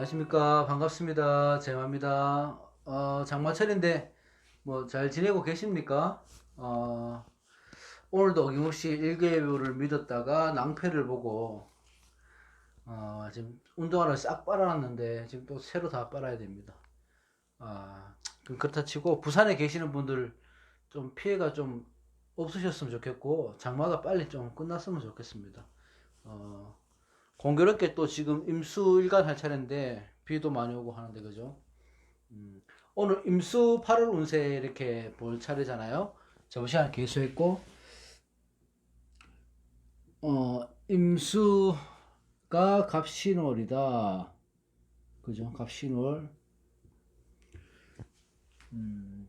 안녕하십니까. 반갑습니다. 제마입니다. 장마철인데, 뭐, 잘 지내고 계십니까? 오늘도 어김없이 일개월을 믿었다가 낭패를 보고, 지금 운동화를 싹 빨아놨는데, 지금 또 새로 다 빨아야 됩니다. 그렇다 치고, 부산에 계시는 분들 좀 피해가 좀 없으셨으면 좋겠고, 장마가 빨리 좀 끝났으면 좋겠습니다. 어, 공교롭게 또 지금 임수일간 할 차례인데, 비도 많이 오고 하는데, 그죠? 음, 오늘 임수 8월 운세 이렇게 볼 차례잖아요. 저번 시간에 개수했고, 임수가 갑신월이다. 그죠? 갑신월. 음,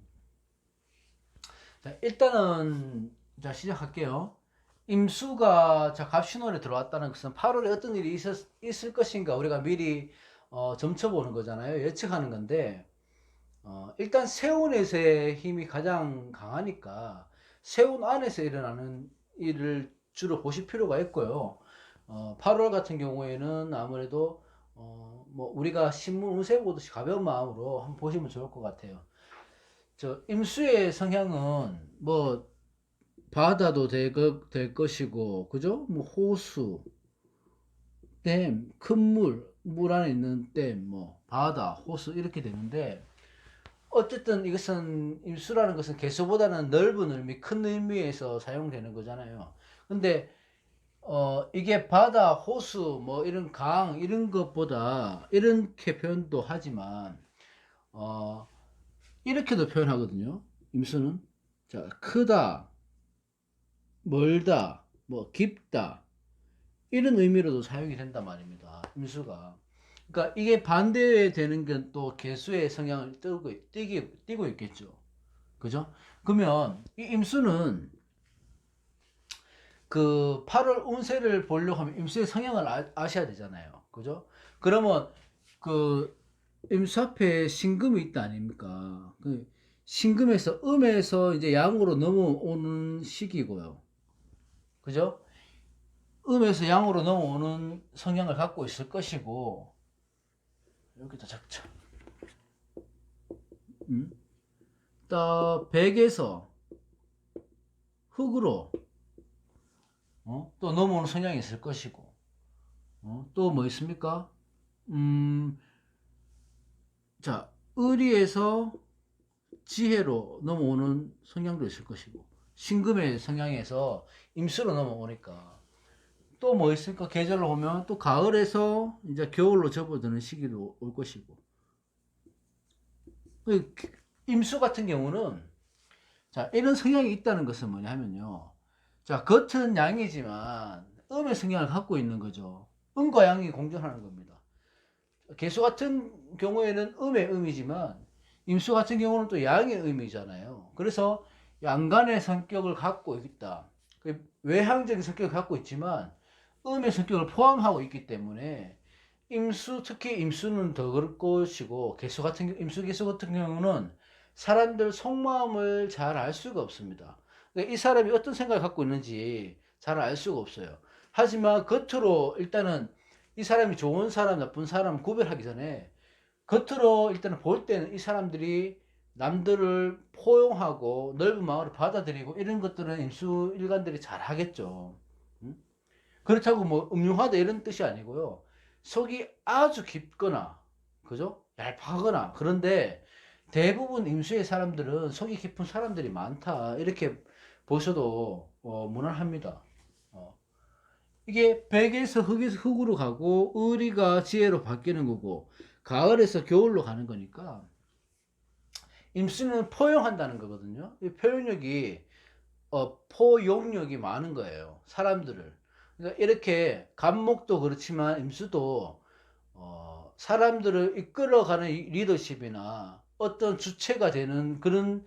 자, 일단은, 자, 시작할게요. 임수가 자, 갑신월에 들어왔다는 것은 8월에 어떤 일이 있을 것인가 우리가 미리 점쳐보는 거잖아요. 예측하는 건데, 일단 세운에서의 힘이 가장 강하니까 세운 안에서 일어나는 일을 주로 보실 필요가 있고요. 8월 같은 경우에는 아무래도 뭐 우리가 신문 운세 보듯이 가벼운 마음으로 한번 보시면 좋을 것 같아요. 저 임수의 성향은 뭐 바다도 될 것이고, 그죠? 뭐 호수, 댐, 큰 물 안에 있는 댐, 뭐 바다, 호수 이렇게 되는데, 어쨌든 이것은 임수라는 것은 개수보다는 넓은 의미, 큰 의미에서 사용되는 거잖아요. 근데 이게 바다, 호수, 뭐 이런 강 이런 것보다 이렇게 표현도 하지만 어, 이렇게도 표현하거든요. 임수는 자 크다, 멀다, 뭐 깊다 이런 의미로도 사용이 된단 말입니다. 임수가. 그러니까 이게 반대되는 건 또 개수의 성향을 띠고 있겠죠. 그죠? 그러면 이 임수는 그 8월 운세를 보려고 하면 임수의 성향을 아셔야 되잖아요. 그죠? 그러면 그 임수 앞에 신금이 있다 아닙니까? 그 신금에서 음에서 이제 양으로 넘어오는 시기고요. 그죠? 음에서 양으로 넘어오는 성향을 갖고 있을 것이고, 여기다 적자. 또 백에서 흙으로 또 넘어오는 성향이 있을 것이고, 또 뭐 있습니까? 음, 자, 의리에서 지혜로 넘어오는 성향도 있을 것이고, 신금의 성향에서 임수로 넘어오니까, 또 뭐 있을까? 계절로 보면 또 가을에서 이제 겨울로 접어드는 시기도 올 것이고, 그 임수 같은 경우는, 자, 이런 성향이 있다는 것은 뭐냐 하면요. 자, 겉은 양이지만, 음의 성향을 갖고 있는 거죠. 음과 양이 공존하는 겁니다. 개수 같은 경우에는 음의 음이지만 임수 같은 경우는 또 양의 음이잖아요. 그래서 양간의 성격을 갖고 있다. 외향적인 성격을 갖고 있지만 음의 성격을 포함하고 있기 때문에 임수, 특히 임수는 더 그럴 것이고, 임수 개수 같은 경우는 사람들 속마음을 잘 알 수가 없습니다. 그러니까 이 사람이 어떤 생각을 갖고 있는지 잘 알 수가 없어요. 하지만 겉으로 일단은 이 사람이 좋은 사람, 나쁜 사람 구별하기 전에 겉으로 일단은 볼 때는 이 사람들이 남들을 포용하고 넓은 마음으로 받아들이고 이런 것들은 임수 일관들이 잘 하겠죠. 그렇다고 뭐 음흉하다 이런 뜻이 아니고요. 속이 아주 깊거나, 그죠? 얄팍하거나, 그런데 대부분 임수의 사람들은 속이 깊은 사람들이 많다. 이렇게 보셔도 무난합니다. 어. 이게 백에서 흙에서 흙으로 가고 의리가 지혜로 바뀌는 거고 가을에서 겨울로 가는 거니까 임수는 포용한다는 거거든요. 이 표현력이 포용력이 많은 거예요. 사람들을. 그러니까 이렇게 간목도 그렇지만 임수도 사람들을 이끌어가는 리더십이나 어떤 주체가 되는 그런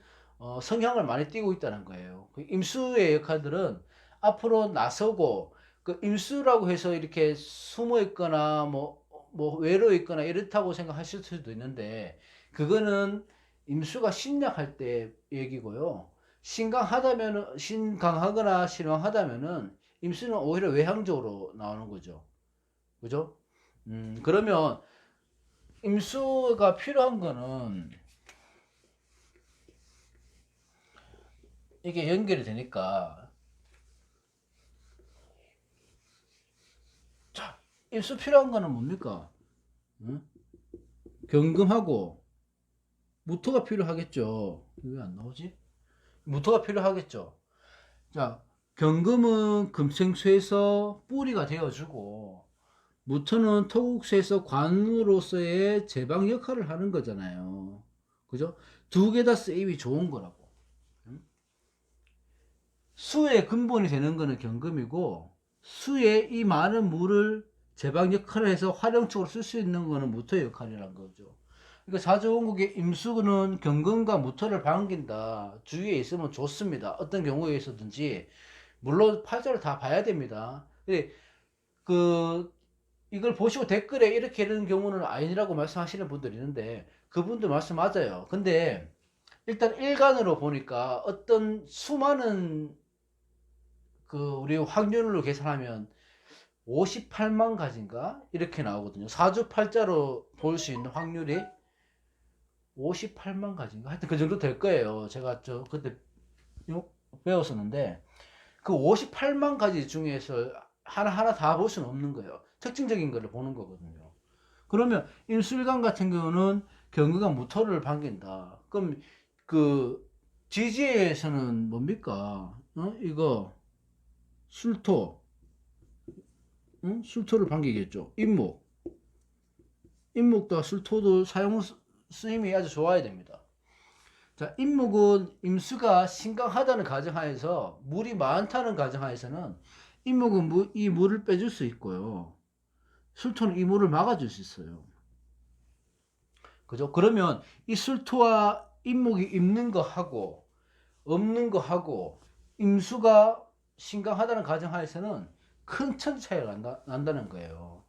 성향을 많이 띠고 있다는 거예요. 그 임수의 역할들은 앞으로 나서고 그 임수라고 해서 이렇게 숨어 있거나 뭐 외로워 있거나 이렇다고 생각하실 수도 있는데 그거는 임수가 신약할 때 얘기고요. 신강하거나 신왕하다면은 임수는 오히려 외향적으로 나오는 거죠. 그죠? 그러면 임수가 필요한 거는 이게 연결이 되니까, 자, 임수 필요한 거는 뭡니까? 응? 경금하고 무토가 필요하겠죠. 왜 안 나오지? 무토가 필요하겠죠. 자, 경금은 금생수에서 뿌리가 되어주고, 무토는 토국수에서 관으로서의 제방 역할을 하는 거잖아요. 그죠? 두 개 다 쓰임이 좋은 거라고. 수의 근본이 되는 거는 경금이고, 수의 이 많은 물을 제방 역할을 해서 활용적으로 쓸 수 있는 거는 무토의 역할이란 거죠. 그러니까 사주원국의 임수는 경금과 무토를 반긴다. 주위에 있으면 좋습니다. 어떤 경우에 있어든지. 물론 팔자를 다 봐야 됩니다. 근데 이걸 보시고 댓글에 이렇게 이런 경우는 아니라고 말씀하시는 분들이 있는데, 그분들 말씀 맞아요. 근데 일단 일간으로 보니까 어떤 수많은 우리 확률로 계산하면 58만 가지인가 이렇게 나오거든요. 사주팔자로 볼 수 있는 확률이 58만 가지인가 하여튼 그 정도 될 거예요. 제가 그때 배웠었는데, 그 58만 가지 중에서 하나하나 다 볼 수는 없는 거예요. 특징적인 거를 보는 거거든요. 그러면 임술관 같은 경우는 경금과 무토를 반긴다. 그럼 지지에서는 뭡니까? 이거 술토, 응? 술토를 반기겠죠. 임목과 술토도 쓰임이 아주 좋아야 됩니다. 자, 임목은 임수가 신강하다는 가정하에서 물이 많다는 가정하에서는 임목은 이 물을 빼줄 수 있고요. 술토는 이 물을 막아줄 수 있어요. 그죠? 그러면 이 술토와 임목이 있는 거 하고 없는 거 하고 임수가 신강하다는 가정하에서는 큰 천 차이가 난다는 거예요.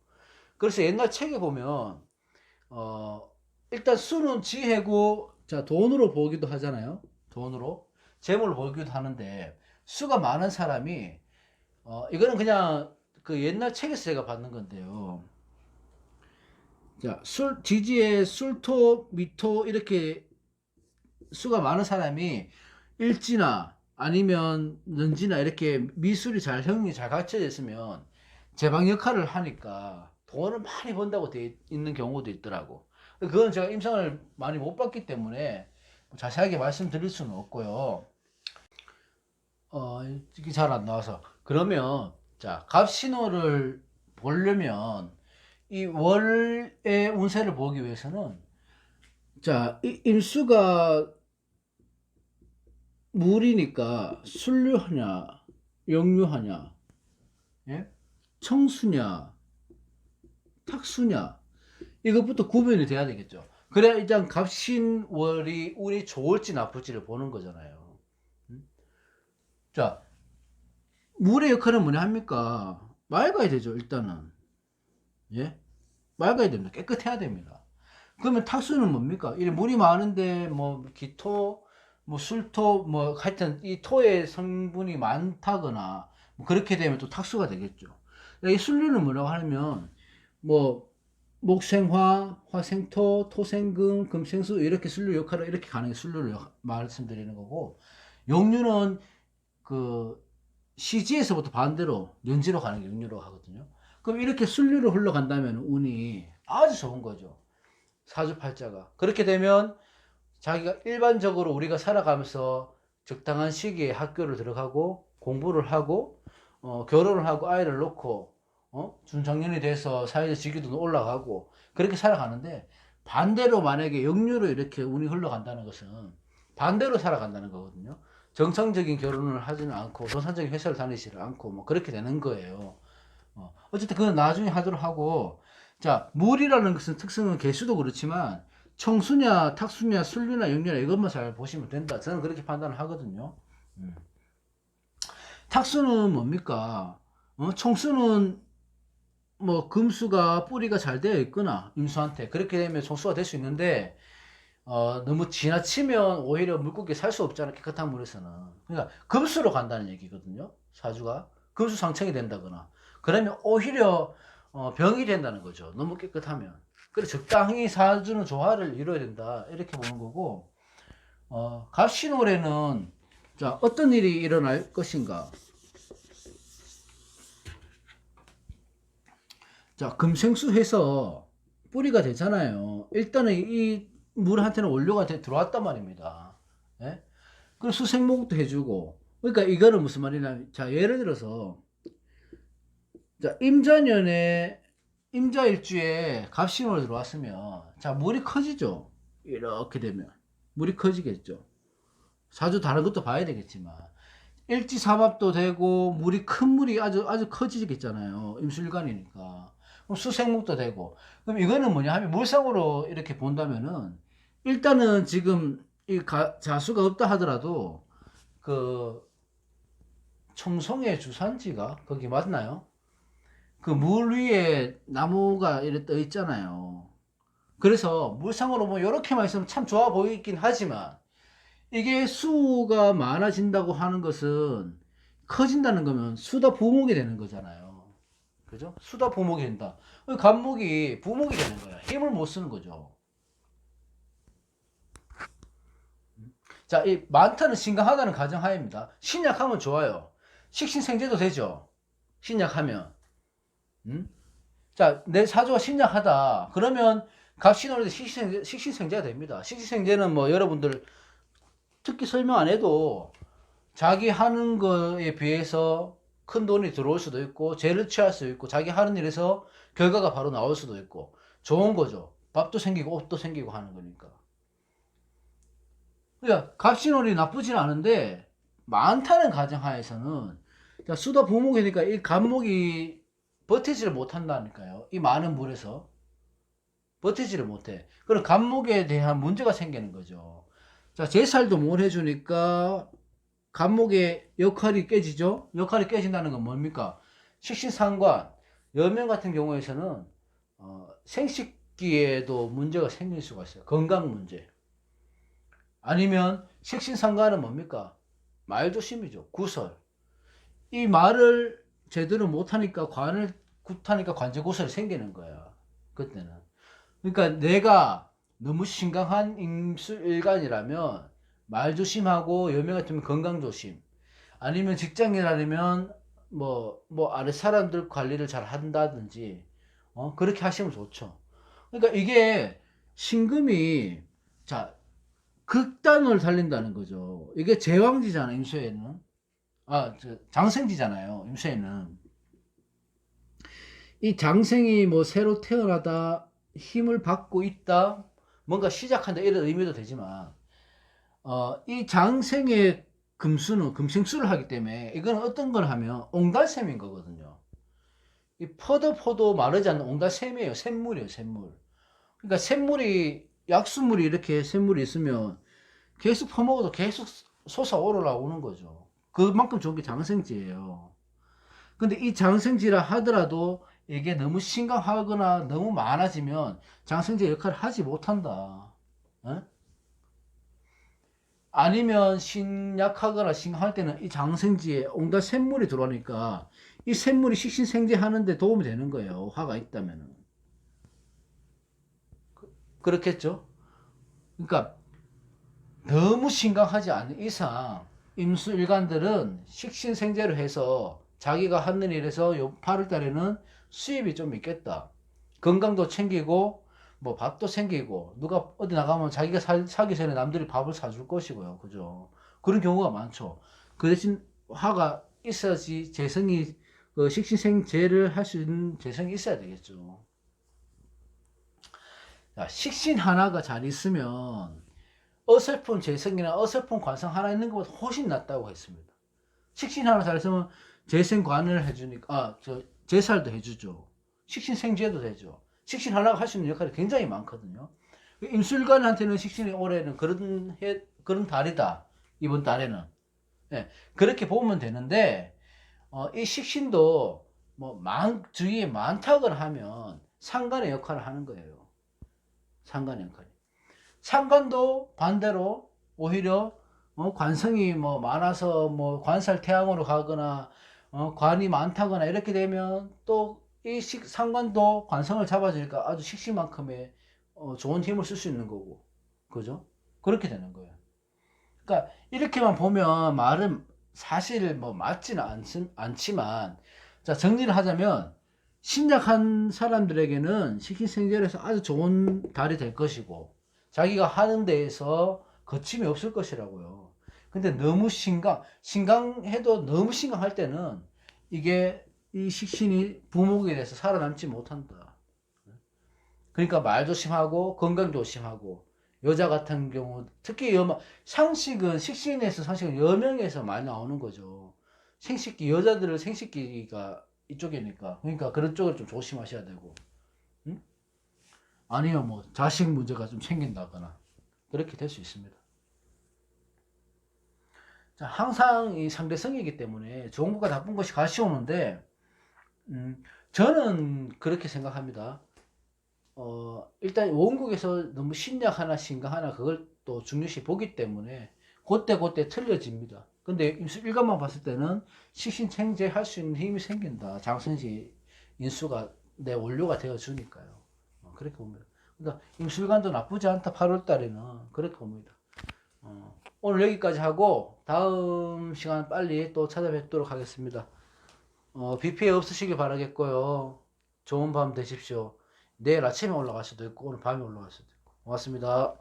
그래서 옛날 책에 보면 일단 수는 지혜고, 자, 돈으로 보기도 하잖아요. 돈으로 재물로 보기도 하는데, 수가 많은 사람이 이거는 그냥 그 옛날 책에서 제가 받는 건데요. 자, 지지에 술토, 미토 이렇게 수가 많은 사람이 일지나 아니면 는지나 이렇게 미술이 형이 잘 갖춰져 있으면 제방 역할을 하니까 돈을 많이 번다고 돼 있는 경우도 있더라고. 그건 제가 임상을 많이 못 봤기 때문에 자세하게 말씀드릴 수는 없고요. 이게 잘 안 나와서. 그러면 자, 갑신호를 보려면 이 월의 운세를 보기 위해서는, 자, 임수가 물이니까 순류하냐 역류하냐, 예? 청수냐 탁수냐, 이것부터 구분이 돼야 되겠죠. 그래야 일단 갑신월이 운이 좋을지 나쁠지를 보는 거잖아요. 자, 물의 역할은 뭐냐 합니까? 맑아야 되죠. 일단은, 예, 맑아야 됩니다. 깨끗해야 됩니다. 그러면 탁수는 뭡니까? 이 물이 많은데 뭐 기토, 뭐 술토, 뭐 하여튼 이 토의 성분이 많다거나 뭐 그렇게 되면 또 탁수가 되겠죠. 이 순류는 뭐라고 하면 뭐 목생화, 화생토, 토생금, 금생수 이렇게 순류 역할을 이렇게 가는 게 순류를 말씀드리는 거고, 용류는 그 시지에서부터 반대로 연지로 가는 게 용류로 하거든요. 그럼 이렇게 순류로 흘러간다면 운이 아주 좋은 거죠. 사주팔자가. 그렇게 되면 자기가 일반적으로 우리가 살아가면서 적당한 시기에 학교를 들어가고 공부를 하고 결혼을 하고 아이를 놓고 준장년이 돼서 사회적 지위도 올라가고 그렇게 살아가는데, 반대로 만약에 역류로 이렇게 운이 흘러간다는 것은 반대로 살아간다는 거거든요. 정상적인 결혼을 하지는 않고 정상적인 회사를 다니지를 않고 뭐 그렇게 되는 거예요. 어쨌든 그건 나중에 하도록 하고, 자, 물이라는 것은 특성은 개수도 그렇지만 청수냐 탁수냐 순류나 역류냐 이것만 잘 보시면 된다. 저는 그렇게 판단을 하거든요. 탁수는 뭡니까? 청수는 뭐 금수가 뿌리가 잘 되어 있거나 임수한테 그렇게 되면 청수가 될 수 있는데, 너무 지나치면 오히려 물고기 살 수 없잖아, 깨끗한 물에서는. 그러니까 금수로 간다는 얘기거든요. 사주가 금수 상청이 된다거나 그러면 오히려 병이 된다는 거죠. 너무 깨끗하면. 그래 적당히 사주는 조화를 이뤄야 된다 이렇게 보는 거고, 갑신올해는 자 어떤 일이 일어날 것인가. 자 금생수해서 뿌리가 되잖아요. 일단은 이 물한테는 원료가 들어왔단 말입니다. 예? 그리고 수생목도 해주고. 그러니까 이거는 무슨 말이냐면, 자 예를 들어서 자 임자년에 임자일주에 갑신으로 들어왔으면 자 물이 커지죠. 이렇게 되면 물이 커지겠죠. 사주 다른 것도 봐야 되겠지만 일지삼합도 되고 물이 큰 물이 아주 커지겠잖아요. 임술관이니까. 그럼 수생목도 되고. 그럼 이거는 뭐냐 하면 물상으로 이렇게 본다면은 일단은 지금 이 자수가 없다 하더라도 그 청송의 주산지가 거기 맞나요? 그 물 위에 나무가 이렇게 떠 있잖아요. 그래서 물상으로 뭐 이렇게만 있으면 참 좋아 보이긴 하지만 이게 수가 많아진다고 하는 것은 커진다는 거면 수다 부목이 되는 거잖아요. 그죠? 수다 부목이 된다. 간목이 부목이 되는 거야. 힘을 못 쓰는 거죠. 자, 이 많다는 심각하다는 가정하에입니다. 신약하면 좋아요. 식신생제도 되죠. 신약하면. 자, 내 사주가 신약하다. 그러면 갑신월에도 식신생제가 됩니다. 식신생제는 뭐 여러분들 특히 설명 안 해도 자기 하는 거에 비해서 큰 돈이 들어올 수도 있고 죄를 취할 수도 있고 자기 하는 일에서 결과가 바로 나올 수도 있고 좋은 거죠. 밥도 생기고 옷도 생기고 하는 거니까. 그러니까 갑신월이 나쁘진 않은데 많다는 가정하에서는 수다 부목이니까 이 간목이 버티지를 못한다니까요. 이 많은 물에서 버티지를 못해. 그럼 간목에 대한 문제가 생기는 거죠. 자, 제살도 못 해주니까 간목의 역할이 깨지죠. 역할이 깨진다는 건 뭡니까? 식신상관, 여명 같은 경우에서는 생식기에도 문제가 생길 수가 있어요. 건강 문제. 아니면 식신상관은 뭡니까? 말조심이죠. 구설. 이 말을 제대로 못하니까 관을 굿하니까 관제고설이 생기는 거야. 그때는. 그러니까 내가 너무 심각한 임술일간이라면 말조심하고 여명 같으면 건강조심. 아니면 직장인이라면 뭐 아래 사람들 관리를 잘 한다든지 그렇게 하시면 좋죠. 그러니까 이게 신금이 자 극단을 달린다는 거죠. 이게 제왕지잖아 임수에는. 장생지잖아요 임수에는. 이 장생이 뭐 새로 태어나다 힘을 받고 있다 뭔가 시작한다 이런 의미도 되지만 이 장생의 금수는 금생수를 하기 때문에 이건 어떤 걸 하면 옹달샘인 거거든요. 이 퍼도 마르지 않는 옹달샘이에요. 샘물이에요. 샘물. 그러니까 샘물이 약수물이 이렇게 샘물이 있으면 계속 퍼먹어도 계속 솟아오르라오는 거죠. 그만큼 좋은 게 장생지예요. 근데 이 장생지라 하더라도 이게 너무 심각하거나 너무 많아지면 장생지 역할을 하지 못한다. 어? 아니면 신약하거나 심각할 때는 이 장생지에 온갖 샘물이 들어오니까 이 샘물이 식신생제 하는데 도움이 되는 거예요. 화가 있다면은. 그렇겠죠? 그러니까 너무 심각하지 않은 이상 임수일간들은 식신생제를 해서 자기가 하는 일에서 요 8월 달에는 수입이 좀 있겠다. 건강도 챙기고 뭐 밥도 챙기고 누가 어디 나가면 자기가 사기 전에 남들이 밥을 사줄 것이고요. 그죠? 그런 경우가 많죠. 그 대신 화가 있어야지 재성이 식신생제를 할 수 있는 재성이 있어야 되겠죠. 자, 식신 하나가 잘 있으면 어설픈 재성이나 어설픈 관성 하나 있는 것보다 훨씬 낫다고 했습니다. 식신 하나 잘 있으면 재생관을 해주니까 제살도 해주죠. 식신생제도 되죠. 식신 하나가 할 수 있는 역할이 굉장히 많거든요. 임술관한테는 식신이 올해는 그런 달이다. 이번 달에는. 네, 그렇게 보면 되는데 이 식신도 뭐 주위에 많다거나 하면 상관의 역할을 하는 거예요. 상관의 역할이. 상관도 반대로 오히려 관성이 뭐 많아서 뭐 관살 태양으로 가거나 관이 많다거나 이렇게 되면 또 이 상관도 관성을 잡아주니까 아주 식신만큼의 좋은 힘을 쓸 수 있는 거고, 그죠? 그렇게 되는 거예요. 그러니까 이렇게만 보면 말은 사실 뭐 맞지는 않지만, 자, 정리를 하자면 신약한 사람들에게는 식신생절에서 아주 좋은 달이 될 것이고, 자기가 하는 데에서 거침이 없을 것이라고요. 근데 너무 신강해도 너무 신강할 때는 이게 이 식신이 부목이 돼서 살아남지 못한다. 그러니까 말 조심하고 건강 조심하고, 여자 같은 경우 특히 상식은 식신에서 상식은 여명에서 많이 나오는 거죠. 생식기 여자들은 생식기가 이쪽이니까, 그러니까 그런 쪽을 좀 조심하셔야 되고, 응? 아니면 뭐 자식 문제가 좀 생긴다거나 그렇게 될 수 있습니다. 자, 항상 이 상대성이기 때문에 좋은 것과 나쁜 것이 같이 오는데, 저는 그렇게 생각합니다. 일단 원국에서 너무 신약 하나 신강 하나 그걸 또 중요시 보기 때문에 그때 틀려집니다. 근데 일간만 봤을 때는 식신생재 할 수 있는 힘이 생긴다. 장생지 인수가 내 원료가 되어 주니까요. 그렇게 봅니다. 그러니까 임술관도 나쁘지 않다. 8월 달에는 그렇게 봅니다. 오늘 여기까지 하고 다음 시간 빨리 또 찾아뵙도록 하겠습니다. 비 피해 없으시길 바라겠고요. 좋은 밤 되십시오. 내일 아침에 올라갈 수도 있고 오늘 밤에 올라갈 수도 있고. 고맙습니다.